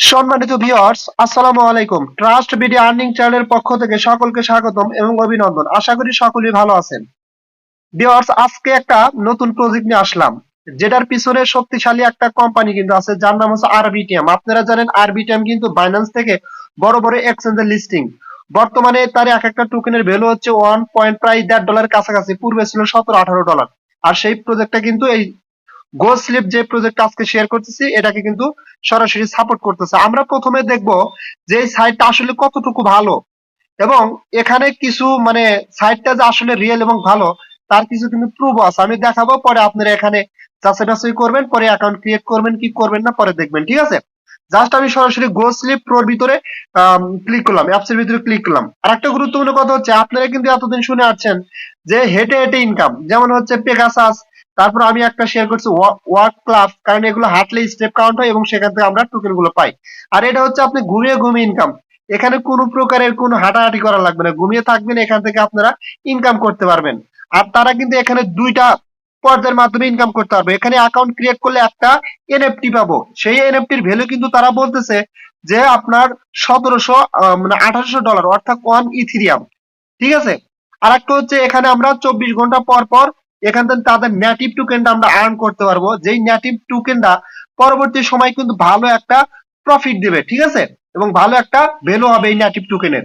সম্মানিত ভিউয়ার্স, আসসালামু আলাইকুম। ট্রাস্ট বিডি আর্নিং চ্যানেলের পক্ষ থেকে সকলকে স্বাগতম এবং অভিনন্দন। আশা করি সকলেই ভালো আছেন। ভিউয়ার্স, আজকে একটা নতুন প্রজেক্ট নিয়ে আসলাম, যেটার পিছনে শক্তিশালী একটা কোম্পানি কিন্তু আছে, যার নাম হচ্ছে আরবিটিএম। আপনারা জানেন আরবিটিএম কিন্তু বাইন্যান্স থেকে বড় বড় এক্সচেঞ্জের লিস্টিং। বর্তমানে তার এক একটা টোকেনের ভ্যালু হচ্ছে প্রায় $1.5 কাছাকাছি। পূর্বে ছিল $17-18। আর সেই প্রজেক্টটা কিন্তু এই গোস্লিপ যে প্রজেক্ট আজকে শেয়ার করতেছি, এটাকে কিন্তু সরাসরি সাপোর্ট করতেছে। আমরা প্রথমে দেখব যে এই সাইটটা আসলে কতটুকু ভালো, এবং এখানে কিছু মানে সাইটটা যে আসলে রিয়েল এবং ভালো তার কিছু কিন্তু প্রুফ আছে, আমি দেখাবো। পরে আপনারা এখানে যাচাই বাছাই করবেন, পরে অ্যাকাউন্ট ক্রিয়েট করবেন কি করবেন না পরে দেখবেন, ঠিক আছে? জাস্ট আমি সরাসরি গোস্লিপ প্রোর ভিতরে ক্লিক করলাম, অ্যাপসের ভিতরে ক্লিক করলাম। আর একটা গুরুত্বপূর্ণ কথা হচ্ছে, আপনারা কিন্তু এতদিন শুনে আসছেন যে হেঁটে হেঁটে ইনকাম, যেমন হচ্ছে পেগাসাস, তারপর আমি একটা শেয়ার করছি ওয়ার্ক ক্লাব, কারণ এগুলো হাঁটলে স্টেপ কাউন্ট হয় এবং সেখান থেকে আমরা টোকেন গুলো পাই। আর এটা হচ্ছে আপনি ঘুমিয়ে ঘুমিয়ে ইনকাম। এখানে কোনো প্রকারের কোনো হাঁটাহাঁটি করা লাগবে না, ঘুমিয়ে থাকবেন, এখান থেকে আপনারা ইনকাম করতে পারবেন। আর তারা কিন্তু এখানে দুইটা পর্যায়ের মাধ্যমে ইনকাম করতে পারবে। এখানে অ্যাকাউন্ট ক্রিয়েট করলে একটা এনএফটি পাবো, সেই এনএফটির ভ্যালু কিন্তু তারা বলতেছে যে আপনার 1700 মানে $1800, অর্থাৎ 1 ইথিরিয়াম, ঠিক আছে? আর একটা হচ্ছে এখানে আমরা 24 ঘন্টা পর পর এখান থেকে তাদের নেটিভ টোকেনটা আমরা আর্ন করতে পারবো, যেই নেটিভ টোকেনটা পরবর্তী সময় কিন্তু ভালো একটা প্রফিট দিবে, ঠিক আছে? এবং ভালো একটা ভ্যালু হবে এই নেটিভ টোকেনের।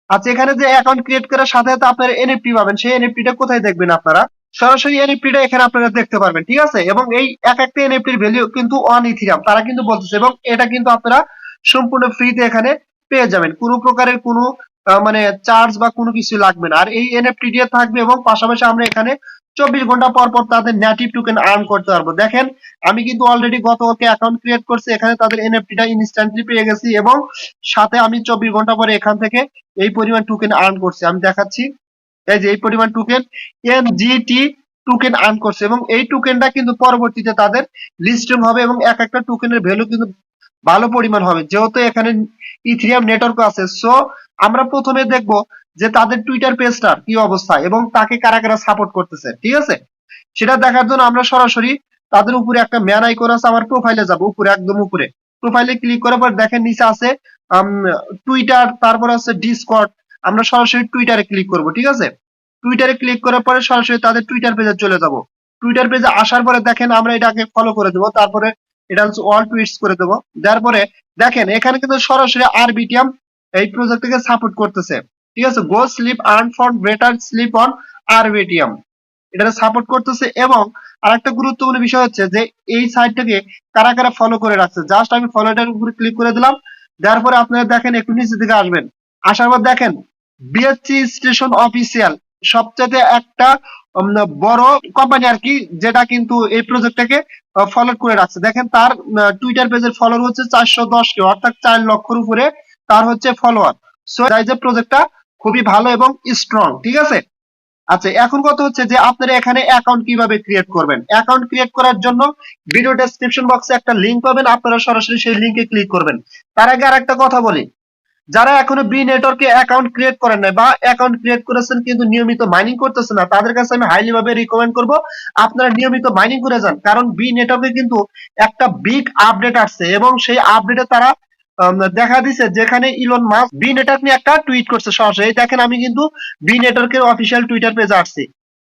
আচ্ছা, এখানে যে অ্যাকাউন্ট ক্রিয়েট করার সাথে সাথে আপনারা এনএফটি পাবেন, সেই এনএফটিটা কোথায় দেখবেন আপনারা? সরাসরি এনএফটিটা এখানে আপনারা দেখতে পারবেন, ঠিক আছে? এবং এই এক একটা এনএফটির ভ্যালু কিন্তু 1 ইথিরিয়াম তারা কিন্তু বলতেছে, এবং এটা কিন্তু আপনারা সম্পূর্ণ ফ্রিতে এখানে পেয়ে যাবেন, কোনো প্রকারের কোনো মানে চার্জ বা কোনো কিছু লাগবে না। আর এই এনএফটি দিয়ে থাকবে, এবং পাশাপাশি আমরা এখানে 24 ঘন্টা পর পর তাদের নেটিভ টোকেন আর্ন করতে পারবো। দেখেন, আমি কিন্তু অলরেডি গতকালকে অ্যাকাউন্ট ক্রিয়েট করছি, এখানে তাদের এনএফটিটা ইনস্ট্যান্টলি পেয়ে গেছি, এবং সাথে আমি 24 ঘন্টা পরে এখান থেকে এই পরিমাণ টোকেন আর্ন করছি। আমি দেখাচ্ছি, এই যে এই পরিমাণ টোকেন এনজিটি টোকেন আর্ন করছে, এবং এই টোকেনটা কিন্তু পরবর্তীতে তাদের লিস্টিং হবে, এবং এক একটা টোকেনের ভ্যালু কিন্তু ভালো পরিমাণ হবে, যেহেতু এখানে ইথিরিয়াম নেটওয়ার্ক আছে। সো আমরা প্রথমে দেখব যে তাদের টুইটার পেজটার কি অবস্থা এবং তাকে কারা কারা সাপোর্ট করতেছে, ঠিক আছে? সেটা দেখার জন্য আমরা সরাসরি তাদের উপরে একটা ম্যান আইকন আছে, আমার প্রোফাইলে যাব, উপরে একদম উপরে প্রোফাইলে ক্লিক করার পর দেখেন নিচে আছে টুইটার, তারপর আছে ডিসকর্ড। আমরা সরাসরি টুইটারে ক্লিক করব, ঠিক আছে? টুইটারে ক্লিক করার পরে সরাসরি তাদের টুইটার পেজে চলে যাব। টুইটার পেজে আসার পরে দেখেন আমরা এটাকে ফলো করে দেবো, তারপরে এটা হচ্ছে অল টুইটস করে দেবো। দেওয়ার পরে দেখেন এখানে কিন্তু সরাসরি আরবিটিএম এই প্রজেক্টকে সাপোর্ট করতেছে, ঠিক আছে? Go sleep earn for better sleep on Arbitrum, এটা সাপোর্ট করতেছে। এবং আরেকটা গুরুত্বপূর্ণ বিষয় হচ্ছে যে এই সাইটটাকে কারা কারা ফলো করে রাখছে। জাস্ট আমি ফলোটার উপরে ক্লিক করে দিলাম, দেওয়ার পরে আপনারা দেখেন একটু নিচে দিকে আসবেন, আসার পর দেখেন বিএসসি স্টেশন অফিসিয়াল, সবচেয়ে একটা বড় কোম্পানি আর কি, যেটা কিন্তু এই প্রজেক্টটাকে ফলো করে রাখছে। দেখেন তার টুইটার পেজের ফলোয়ার হচ্ছে 410 কে, অর্থাৎ 4 লক্ষর উপরে তার হচ্ছে ফলোয়ার। সো এই যে প্রজেক্টটা খুবই ভালো এবং স্ট্রং, ঠিক আছে? আচ্ছা, এখন কথা হচ্ছে যে আপনারা এখানে অ্যাকাউন্ট কিভাবে ক্রিয়েট করবেন। অ্যাকাউন্ট ক্রিয়েট করার জন্য ভিডিও ডেসক্রিপশন বক্সে একটা লিংক পাবেন, আপনারা সরাসরি সেই লিংকে ক্লিক করবেন। তার আগে আরেকটা কথা বলি, যারা এখনো বি নেটওয়ার্কে অ্যাকাউন্ট ক্রিয়েট করেন নাই বা অ্যাকাউন্ট ক্রিয়েট করেছেন কিন্তু নিয়মিত মাইনিং করতেছেন না, তাদের কাছে আমি হাইলি ভাবে রিকমেন্ড করব আপনারা নিয়মিত মাইনিং করে যান। কারণ বি নেটওয়ার্কে কিন্তু একটা বিগ আপডেট আসছে, এবং সেই আপডেটে তারা দেখা দিছে যেখানে ইলন মাস্ক বি নেটওয়ার্ক নিয়ে একটা টুইট করছে সরাসরি। এই দেখেন আমি কিন্তু বি নেটওয়ার্কের অফিসিয়াল টুইটার পেজে আসছি,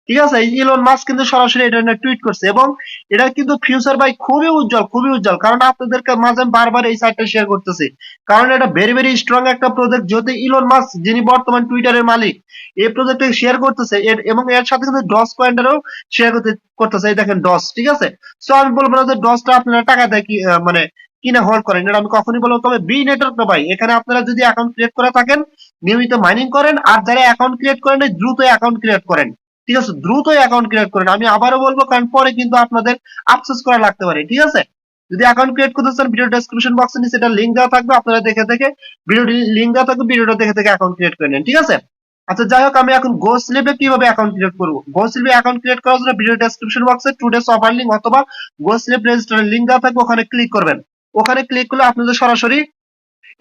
ঠিক আছে? ইলন মাস্ক কিন্তু সরাসরি এটা নিয়ে টুইট করছে, এবং এটা কিন্তু ফিউচার ভাই খুবই উজ্জ্বল, খুবই উজ্জ্বল। কারণ আপনাদের মাঝে আমি বারবার এই সাইটটা শেয়ার করতেছি, কারণ এটা ভেরি ভেরি স্ট্রং একটা প্রজেক্ট, যেহেতু ইলন মাস্ক যিনি বর্তমান টুইটারের মালিক এই প্রজেক্টে শেয়ার করতেছে, এবং এর সাথে সাথে ডস পয়েন্টেরও শেয়ার করতেছে। এই দেখেন ডস, ঠিক আছে? সো আমি বলবো না যে ডসটা আপনারা টাকা দেয় কি মানে কিনা হোল্ড করেন, এটা আমি কখনই বলবো। তবে বি নেটওয়ার্ক না ভাই, এখানে আপনারা যদি অ্যাকাউন্ট ক্রিয়েট করে থাকেন নিয়মিত মাইনিং করেন, আর যারা অ্যাকাউন্ট ক্রিয়েট করেন দ্রুত অ্যাকাউন্ট ক্রিয়েট করেন, ঠিক আছে? দ্রুত অ্যাকাউন্ট ক্রিয়েট করেন, আমি আবারও বলবো, কারণ পরে কিন্তু আপনাদের আফসোস করা লাগতে পারে, ঠিক আছে? যদি অ্যাকাউন্ট ক্রিয়েট করতে চান, ভিডিও ডেসক্রিপশন বক্সে নিচে এটা লিংক দেওয়া থাকবে, আপনারা দেখে দেখে ভিডিওটি লিংক দেওয়া থাকবে, ভিডিওটা দেখে দেখে অ্যাকাউন্ট ক্রিয়েট করে নেন, ঠিক আছে? আচ্ছা, যাই হোক, আমি এখন গোস্লিপে কিভাবে অ্যাকাউন্ট ক্রিয়েট করবো। গোস্লিপে অ্যাকাউন্ট ক্রিয়েট করার জন্য ভিডিও ডেসক্রিপশন বক্সে টুডেস অফার লিংক অথবা গোস্লিপ রেজিস্টারের লিংক দেওয়া থাকবে, ওখানে ক্লিক করবেন। ওখানে ক্লিক করলে আপনাদের সরাসরি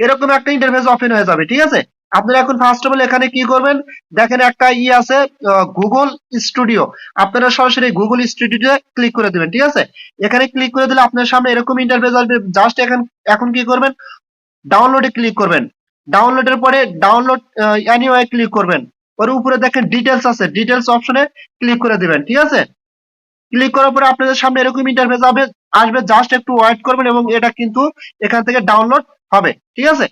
এরকম একটা ইন্টারফেস ওপেন হয়ে যাবে, ঠিক আছে? আপনারা এখন ফার্স্ট অফ অল এখানে কি করবেন, দেখেন একটা আছে গুগল স্টুডিও, আপনারা সরাসরি গুগল স্টুডিওতে ক্লিক করে দিবেন, ঠিক আছে? এখানে ক্লিক করে দিলে আপনার সামনে এরকম ইন্টারফেস আসবে। জাস্ট এখন এখন কি করবেন, ডাউনলোডে ক্লিক করবেন। ডাউনলোডের পরে ডাউনলোড এনিওয়ে ক্লিক করবেন। ওর উপরে দেখেন ডিটেলস আছে, ডিটেলস অপশনে ক্লিক করে দিবেন। ঠিক আছে, ক্লিক করার পরে আপনাদের সামনে এরকম ইন্টারফেস আসবে, জাস্ট একটু ওয়েট করবেন এবং এটা কিন্তু এখান থেকে ডাউনলোড হবে। ঠিক আছে,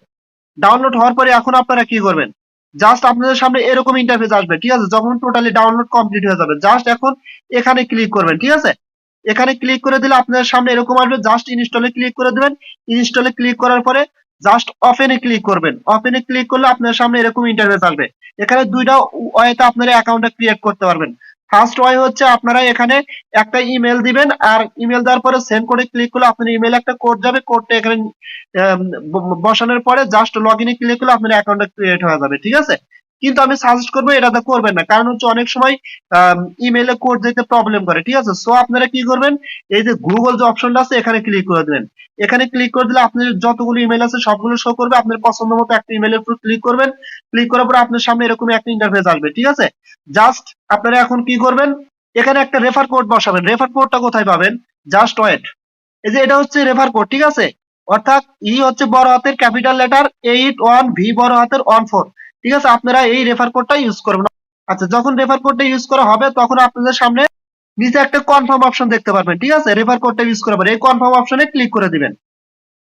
ডাউনলোড হওয়ার পরে এখন আপনারা কি করবেন, জাস্ট আপনাদের সামনে এরকম ইন্টারফেস আসবে। ঠিক আছে, যখন টোটালি ডাউনলোড কমপ্লিট হয়ে যাবে জাস্ট এখন এখানে ক্লিক করবেন। ঠিক আছে, এখানে ক্লিক করে দিলে আপনাদের সামনে এরকম আসবে, জাস্ট ইনস্টলে ক্লিক করে দিবেন। ইনস্টলে ক্লিক করার পরে জাস্ট ওপেনে ক্লিক করবেন। ওপেনে ক্লিক করলে আপনার সামনে এরকম ইন্টারফেস আসবে। এখানে দুইটা ওয়েতে আপনারা অ্যাকাউন্টটা ক্রিয়েট করতে পারবেন। ফার্স্ট ওয়ে হচ্ছে আপনারা এখানে একটা ইমেল দিবেন, আর ইমেল দেওয়ার পরে সেন্ড করে ক্লিক করলে আপনার ইমেলে একটা কোড যাবে, কোডটা এখানে বসানোর পরে জাস্ট লগ ইনে ক্লিক করলে আপনার অ্যাকাউন্টটা ক্রিয়েট হয়ে যাবে। ঠিক আছে, কিন্তু আমি সাজেস্ট করবো এটাতে করবেন না, কারণ হচ্ছে অনেক সময় ইমেলে কোড দিতে প্রবলেম করে। ঠিক আছে, সো আপনারা কি করবেন, এই যে গুগল যে অপশনটা আছে এখানে ক্লিক করে দেবেন। এখানে ক্লিক করে দিলে আপনার যতগুলো ইমেল আছে সবগুলো শো করবে। আপনার পছন্দ মতো একটা ইমেলের উপর ক্লিক করবেন। ক্লিক করার পর আপনার সামনে এরকম একটা ইন্টারফেস আসবে। ঠিক আছে, জাস্ট আপনারা এখন কি করবেন, এখানে একটা রেফার কোড বসাবেন। রেফার কোডটা কোথায় পাবেন, জাস্ট ওয়েট। এই যে এটা হচ্ছে রেফার কোড। ঠিক আছে, অর্থাৎ হচ্ছে বড় হাতের ক্যাপিটাল লেটার 81V বড় হাতের 14। ঠিক আছে, আপনারা এই রেফার কোডটা ইউজ করবেন। আচ্ছা, যখন রেফার কোডটা ইউজ করা হবে তখন আপনাদের সামনে নিচে একটা কনফার্ম অপশন দেখতে পারবেন। ঠিক আছে, রেফার কোডটা ইউজ করার পরে এই কনফার্ম অপশনে ক্লিক করে দিবেন।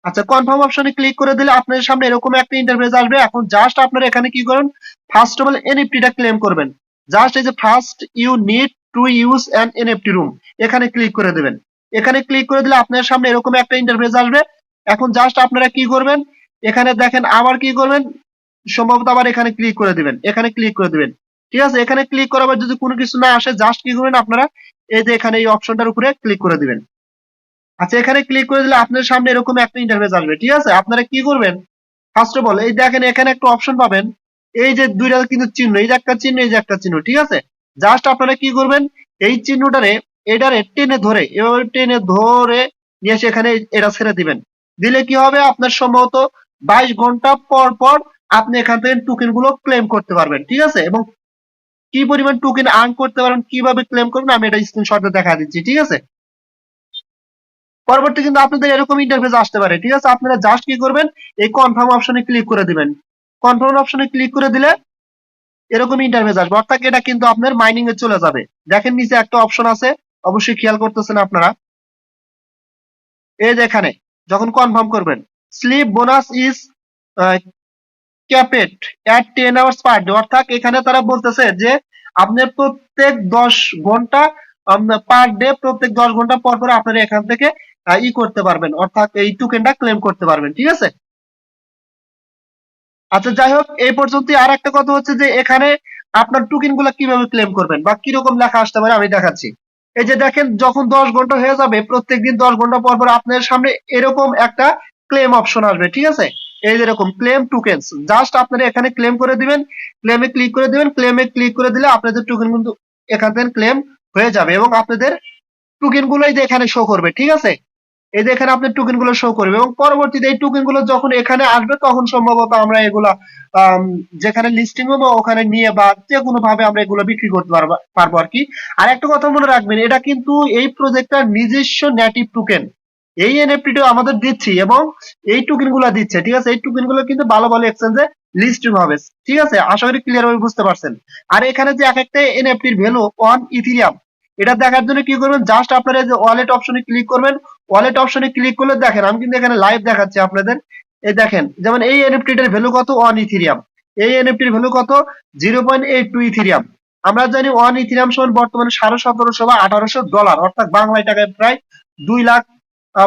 আচ্ছা, কনফার্ম অপশনে ক্লিক করে দিলে আপনাদের সামনে এরকম একটা ইন্টারফেস আসবে। এখন জাস্ট আপনারা এখানে কি করুন, ফার্স্ট অফ অল এনএফটিটা ক্লেম করবেন। জাস্ট এই যে first you need to use an NFT room, এখানে ক্লিক করে দিবেন। এখানে ক্লিক করে দিলে আপনার সামনে এরকম একটা ইন্টারফেস আসবে। এখন জাস্ট আপনারা কি করবেন, এখানে দেখেন আবার কি করবেন, সম্ভবত আবার এখানে ক্লিক করে দিবেন। এখানে ক্লিক করে দিবেন। ঠিক আছে, এখানে ক্লিক করার পর যদি কোনো কিছু না আসে জাস্ট কি করবেন আপনারা, এই যে এখানে এই অপশনটার উপরে ক্লিক করে দিবেন। আচ্ছা, এখানে ক্লিক করে দিলে আপনার সামনে এরকম একটা ইন্টারফেস আসবে। ঠিক আছে, আপনারা কি করবেন, ফার্স্ট অফ অল এই দেখেন এখানে একটা অপশন পাবেন, এই যে দুইটা কিন্তু চিহ্ন, এই যে একটা চিহ্ন, এই যে একটা চিহ্ন। ঠিক আছে, জাস্ট আপনারা কি করবেন, এই চিহ্নটারে এটারে টেনে ধরে এভাবে টেনে ধরে নিয়ে এসে এখানে এটা ছেড়ে দিবেন। দিলে কি হবে, আপনার সম্ভবত 22 ঘন্টা পর পর আপনি এখান থেকে টোকেন গুলো ক্লেম করতে পারবেন। ঠিক আছে, এবং কি পরিমাণ টোকেন আর্ন করতে পারবেন, কিভাবে ক্লেম করবেন আমি এটা স্ক্রিনশটে দেখা দিচ্ছি। ঠিক আছে, পরবর্তী কিন্তু আপনাদের এরকম ইন্টারফেস আসতে পারে। ঠিক আছে, আপনারা জাস্ট কি করবেন, এই কনফার্ম অপশনে ক্লিক করে দিবেন। কনফার্ম অপশনে ক্লিক করে দিলে এরকম ইন্টারফেস আসবে, অর্থাৎ এটা কিন্তু আপনার মাইনিং এ চলে যাবে। দেখেন নিচে একটা অপশন আছে, অবশ্যই খেয়াল করতেছেন আপনারা, এই যে এখানে যখন কনফার্ম করবেন, sleep bonus is capped at 10 hours per day, অর্থাৎ এখানে তারা বলতেছে যে আপনার প্রত্যেক 10 ঘন্টা পার ডে, প্রত্যেক 10 ঘন্টা পর পর আপনারা এখান থেকে করতে পারবেন, অর্থাৎ এই টোকেনটা ক্লেম করতে পারবেন। ঠিক আছে, আচ্ছা যাই হোক, এই পর্যন্ত। আর একটা কথা হচ্ছে যে এখানে আপনার টোকেন গুলা কিভাবে ক্লেম করবেন বা কিরকম লেখা আসতে পারে আমি দেখাচ্ছি। এই যে দেখেন, যখন 10 ঘন্টা হয়ে যাবে প্রত্যেকদিন 10 ঘন্টা পর পর আপনার সামনে এরকম একটা ক্লেম অপশন আসবে। ঠিক আছে, এই যে এরকম ক্লেম টোকেনস, জাস্ট আপনারা এখানে ক্লেম করে দিবেন। ক্লেমে ক্লিক করে দিবেন। ক্লেমে ক্লিক করে দিলে আপনাদের টোকেন কিন্তু এখান থেকে ক্লেম হয়ে যাবে এবং আপনাদের টোকেন গুলোই যে এখানে শো করবে। ঠিক আছে, এই যে এখানে আপনার টোকেন গুলো শো করবে এবং পরবর্তীতে এই টোকেন গুলো যখন এখানে আসবে তখন সম্ভবত আমরা এগুলা যেখানে লিস্টিং হবে ওখানে নিয়ে বা যে কোনো ভাবে আমরা এগুলো বিক্রি করতে পারবো আর কি। আর একটা কথা মনে রাখবেন, এটা কিন্তু এই প্রজেক্টটার নিজস্ব নেটিভ টোকেন, এই এনএফটিটা আমাদের দিচ্ছি এবং এই টোকেন গুলো দিচ্ছে। ঠিক আছে, এই টোকেন গুলো কিন্তু ভালো ভালো এক্সচেঞ্জে লিস্টিং হবে। ঠিক আছে, আশা করি ক্লিয়ার ভাবে বুঝতে পারছেন। আর এখানে যে এক একটা এনএফটির ভ্যালু 1 ইথিরিয়াম, এটা দেখার জন্য কি করবেন, জাস্ট আপনারা যে ওয়ালেট অপশনে ক্লিক করবেন। ওয়ালেট অপশনে ক্লিক করলে দেখেন আমি কিন্তু এখানে লাইভ দেখাচ্ছি আপনাদের। এই দেখেন, যেমন এই এনএফটিটার ভ্যালু কত, 1 ইথিরিয়াম। এই এনএফটির ভ্যালু কত, 0.82 ইথিরিয়াম। আমরা জানি 1 ইথিরিয়াম সমান বর্তমানে 1750 বা $1800, অর্থাৎ বাংলায় টাকায় প্রায় 2 লাখ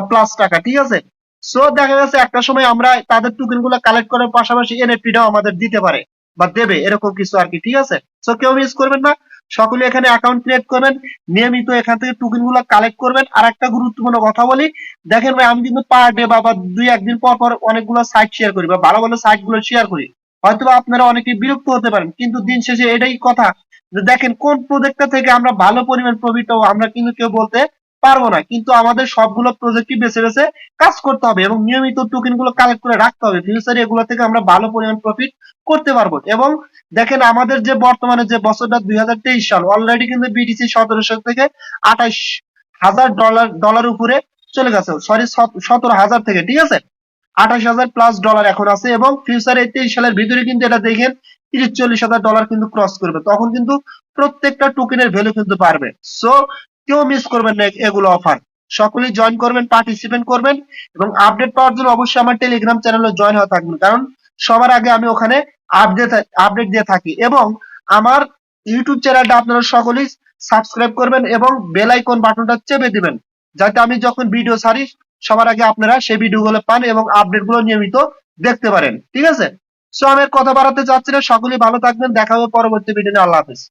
প্লাস টাকা। ঠিক আছে, সো দেখা যাচ্ছে একটা সময় আমরা তাদের টোকেন গুলো কালেক্ট করার পাশাপাশি এনএফটিটাও আমাদের দিতে পারে বা দেবে, এরকম কিছু আর কি। ঠিক আছে, সো কেউ মিস করবেন না, সকলে এখানে অ্যাকাউন্ট ক্রিয়েট করবেন, নিয়মিত এখান থেকে টোকেন গুলো কালেক্ট করবেন। আর একটা গুরুত্বপূর্ণ কথা বলি, দেখেন ভাই আমি কিন্তু পার ডে বা 2-1 দিন পর পর অনেকগুলো সাইট শেয়ার করি বা ভালো ভালো সাইট গুলো শেয়ার করি। হয়তো আপনারা অনেকে বিরক্ত হতে পারেন, কিন্তু দিন শেষে এটাই কথা যে দেখেন কোন প্রজেক্টটা থেকে আমরা ভালো পরিমাণ প্রফিট পাবো আমরা কিন্তু কেউ বলতে পারবো না, কিন্তু আমাদের সবগুলো প্রজেক্টই বেছে বেছে কাজ করতে হবে এবং নিয়মিত টোকেন গুলো কালেক্ট করে রাখতে হবে। ফিউচারে এগুলো থেকে আমরা ভালো পরিমাণ প্রফিট করতে পারবো। এবং দেখেন আমাদের যে বর্তমানে যে বছরটা 2023 সাল, অলরেডি কিন্তু বিটিসি 1700 থেকে 28,000 ডলার উপরে চলে গেছে, সরি 17,000 থেকে। ঠিক আছে, $28,000+ এখন আছে, এবং ফিউচারে 23 সালের ভিতরে কিন্তু এটা দেখেন $30-40,000 কিন্তু ক্রস করবে। তখন কিন্তু প্রত্যেকটা টোকেনের ভ্যালু কিন্তু বাড়বে। সো কেউ মিস করবেন না এগুলো অফার। সকলেই জয়েন করবেন, পার্টিসিপেট করবেন, এবং আপডেট পাওয়ার জন্য অবশ্যই আমার টেলিগ্রাম চ্যানেলে জয়েন হয়ে থাকবেন, কারণ সবার আগে আমি ওখানে আপডেট দিয়ে থাকি। এবং আমার ইউটিউব চ্যানেলটা আপনারা সকলেই সাবস্ক্রাইব করবেন এবং বেল আইকন বাটনটা চেপে দিবেন, যাতে আমি যখন ভিডিও ছাড়ি সবার আগে আপনারা সেই ভিডিওগুলো পান এবং আপডেটগুলো নিয়মিত দেখতে পারেন। ঠিক আছে? সো আমি আর কথা বাড়াতে চাচ্ছি না, সকলেই ভালো থাকবেন, দেখা হবে পরবর্তী ভিডিওতে। আল্লাহ হাফেজ।